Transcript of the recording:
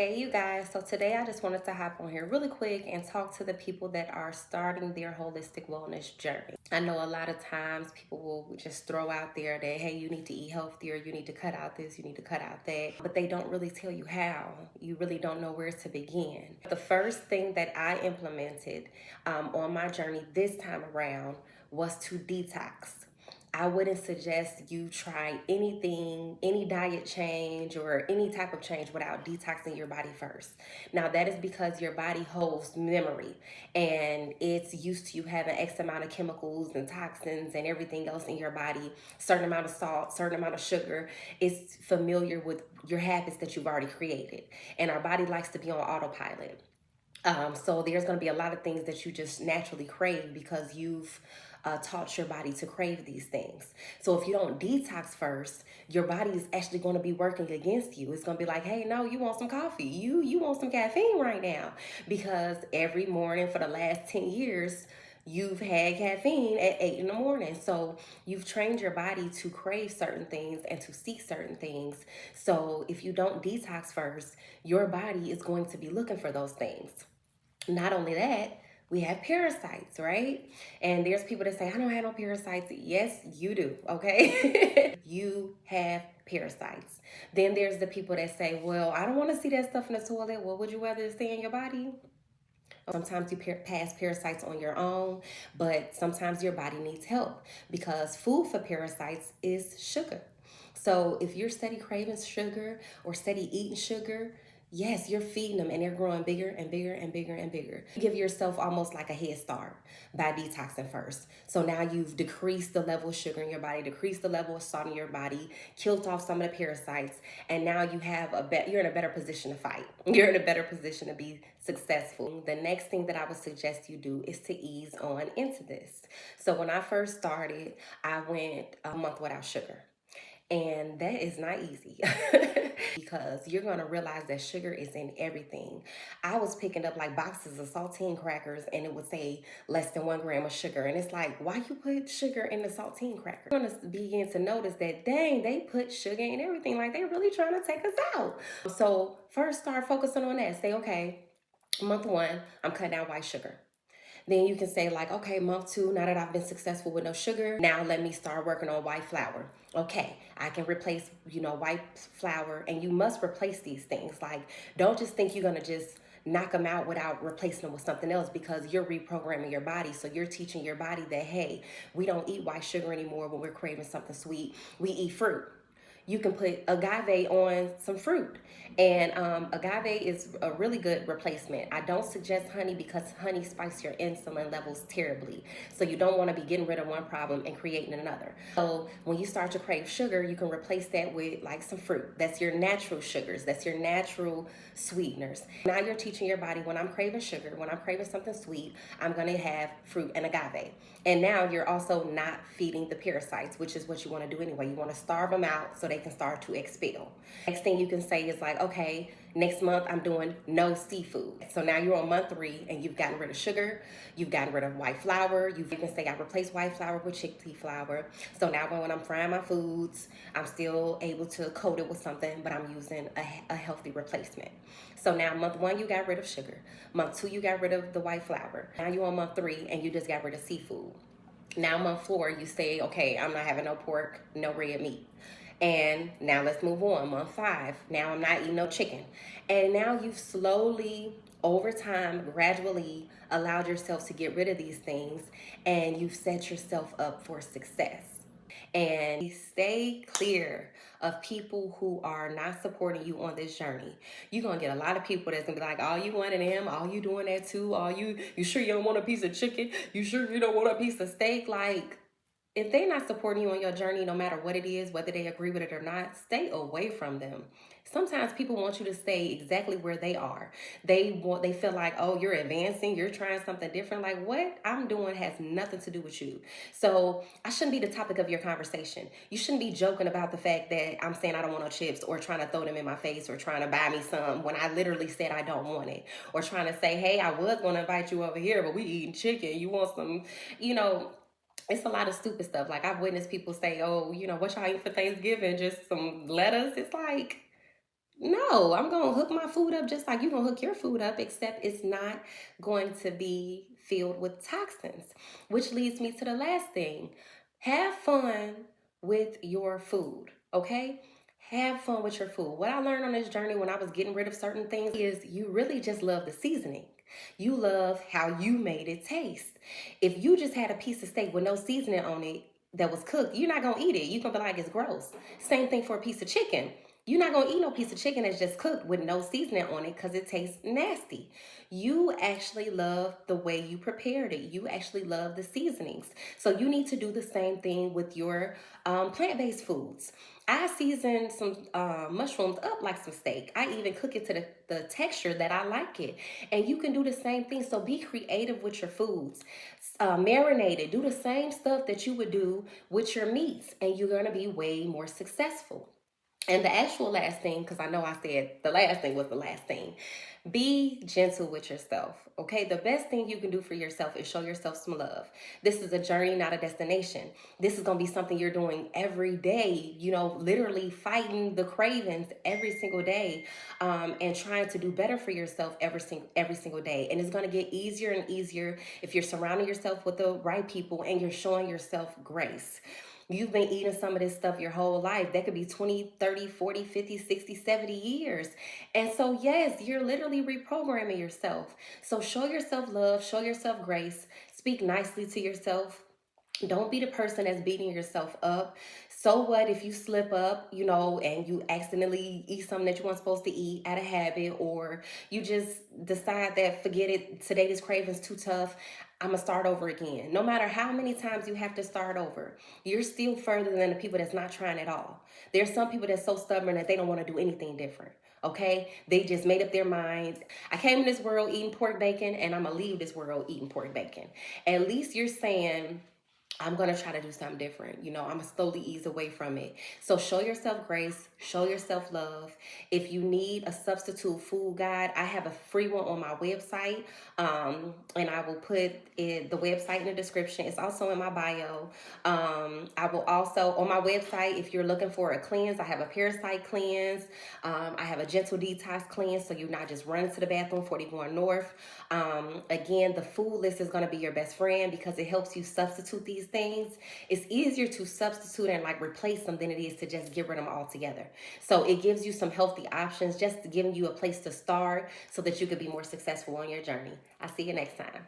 Hey you guys, so today I just wanted to hop on here really quick and talk to the people that are starting their holistic wellness journey. I know a lot of times people will just throw out there that, hey, you need to eat healthier, you need to cut out this, you need to cut out that, but they don't really tell you how. You really don't know where to begin. The first thing that I implemented on my journey this time around was to detox. I wouldn't suggest you try anything, any diet change or any type of change without detoxing your body first. Now, that is because your body holds memory and it's used to you having X amount of chemicals and toxins and everything else in your body, certain amount of salt, certain amount of sugar. It's familiar with your habits that you've already created. And our body likes to be on autopilot. So there's going to be a lot of things that you just naturally crave because you've taught your body to crave these things. So if you don't detox first, your body is actually going to be working against you. It's going to be like, hey, no, you want some coffee. You want some caffeine right now. Because every morning for the last 10 years, you've had caffeine at 8 in the morning. So you've trained your body to crave certain things and to seek certain things. So if you don't detox first, your body is going to be looking for those things. Not only that, we have parasites, right? And there's people that say, I don't have no parasites. Yes, you do, okay? You have parasites. Then there's the people that say, well, I don't want to see that stuff in the toilet. Well, would you rather stay in your body? Sometimes you pass parasites on your own, but sometimes your body needs help because food for parasites is sugar. So if you're steady craving sugar or steady eating sugar, yes, you're feeding them and they're growing bigger and bigger and bigger and bigger. You give yourself almost like a head start by detoxing first. So now you've decreased the level of sugar in your body, decreased the level of salt in your body, killed off some of the parasites, and now you have you're in a better position to fight. You're in a better position to be successful. The next thing that I would suggest you do is to ease on into this. So when I first started, I went a month without sugar. And that is not easy because you're going to realize that sugar is in everything. I was picking up like boxes of saltine crackers and it would say less than 1 gram of sugar. And it's like, why you put sugar in the saltine cracker? You're going to begin to notice that, dang, they put sugar in everything. Like they're really trying to take us out. So first start focusing on that. Say, okay, month one, I'm cutting out white sugar. Then you can say like, okay, month two, now that I've been successful with no sugar, now let me start working on white flour. Okay, I can replace, white flour, and you must replace these things. Like, don't just think you're gonna just knock them out without replacing them with something else because you're reprogramming your body. So you're teaching your body that, hey, we don't eat white sugar anymore when we're craving something sweet. We eat fruit. You can put agave on some fruit. And agave is a really good replacement. I don't suggest honey because honey spikes your insulin levels terribly. So you don't want to be getting rid of one problem and creating another. So when you start to crave sugar, you can replace that with like some fruit. That's your natural sugars. That's your natural sweeteners. Now you're teaching your body when I'm craving sugar, when I'm craving something sweet, I'm going to have fruit and agave. And now you're also not feeding the parasites, which is what you want to do anyway. You want to starve them out so they can start to expel. Next thing you can say is like, okay, next month I'm doing no seafood. So now you're on month 3 and you've gotten rid of sugar, you've gotten rid of white flour. You can say I replaced white flour with chickpea flour. So now when I'm frying my foods, I'm still able to coat it with something, but I'm using a healthy replacement. So now month 1 you got rid of sugar. Month 2 you got rid of the white flour. Now you're on month 3 and you just got rid of seafood. Now month 4 you say, okay, I'm not having no pork, no red meat. And now let's move on. Month 5, now I'm not eating no chicken. And now you've slowly, over time, gradually allowed yourself to get rid of these things and you've set yourself up for success. And stay clear of people who are not supporting you on this journey. You're gonna get a lot of people that's gonna be like, all you want in them, all you doing that too, all you sure you don't want a piece of chicken? You sure you don't want a piece of steak? Like, if they're not supporting you on your journey, no matter what it is, whether they agree with it or not, stay away from them. Sometimes people want you to stay exactly where they are. They feel like, oh, you're advancing, you're trying something different. Like, what I'm doing has nothing to do with you. So I shouldn't be the topic of your conversation. You shouldn't be joking about the fact that I'm saying I don't want no chips or trying to throw them in my face or trying to buy me some when I literally said I don't want it. Or trying to say, hey, I was going to invite you over here, but we eating chicken. You want some, it's a lot of stupid stuff. Like I've witnessed people say, oh, what y'all eat for Thanksgiving? Just some lettuce. It's like, No, I'm going to hook my food up just like you're going to hook your food up, except it's not going to be filled with toxins. Which leads me to the last thing. Have fun with your food, okay? Have fun with your food. What I learned on this journey when I was getting rid of certain things is you really just love the seasoning. You love how you made it taste. If you just had a piece of steak with no seasoning on it that was cooked, you're not going to eat it. You're going to be like, it's gross. Same thing for a piece of chicken. You're not gonna eat no piece of chicken that's just cooked with no seasoning on it because it tastes nasty. You actually love the way you prepared it. You actually love the seasonings. So you need to do the same thing with your plant-based foods. I season some mushrooms up like some steak. I even cook it to the texture that I like it. And you can do the same thing. So be creative with your foods. Marinate it. Do the same stuff that you would do with your meats, and you're gonna be way more successful. And the actual last thing, because I know I said the last thing was the last thing, be gentle with yourself. Okay, the best thing you can do for yourself is show yourself some love. This is a journey, not a destination. This is going to be something you're doing every day, you know, literally fighting the cravings every single day, and trying to do better for yourself every single day. And it's going to get easier and easier if you're surrounding yourself with the right people and you're showing yourself grace. You've been eating some of this stuff your whole life. That could be 20, 30, 40, 50, 60, 70 years. And so, yes, you're literally reprogramming yourself. So show yourself love, show yourself grace, speak nicely to yourself. Don't be the person that's beating yourself up. So what if you slip up, you know, and you accidentally eat something that you weren't supposed to eat out of habit, or you just decide that forget it, today this craving's too tough. I'm gonna start over again. No matter how many times you have to start over, you're still further than the people that's not trying at all. There's some people that's so stubborn that they don't want to do anything different. Okay, they just made up their minds. I came in this world eating pork bacon, and I'm gonna leave this world eating pork bacon. At least you're saying, I'm going to try to do something different. You know, I'm going to slowly ease away from it. So show yourself grace, show yourself love. If you need a substitute food guide, I have a free one on my website. And I will put the website in the description. It's also in my bio. I will also, on my website, if you're looking for a cleanse, I have a parasite cleanse. I have a gentle detox cleanse, so you're not just running to the bathroom 41 North. Again, the food list is going to be your best friend because it helps you substitute these things. It's easier to substitute and like replace them than it is to just get rid of them altogether. So it gives you some healthy options, just giving you a place to start so that you could be more successful on your journey. I'll see you next time.